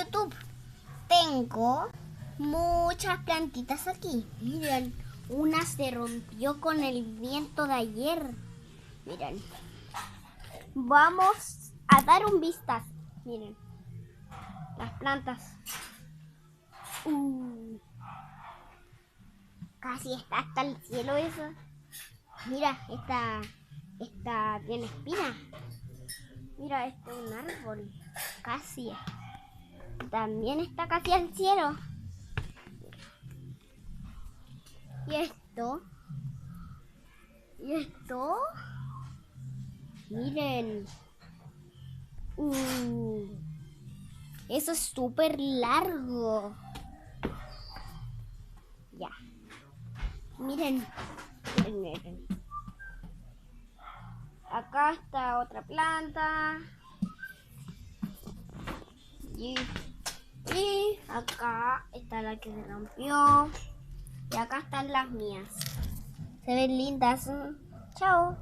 YouTube. Tengo muchas plantitas aquí. Miren, una se rompió con el viento de ayer. Miren. Vamos a dar un vistazo. Miren. Las plantas. Casi está hasta el cielo eso. Mira, esta tiene espina. Mira, este es un árbol. Casi. También está casi al cielo. ¿Y esto? ¿Y esto? Miren. Eso es súper largo. Ya. Miren. Miren. Acá está otra planta. Y acá está la que se rompió. Y acá están las mías. Se ven lindas. Chao.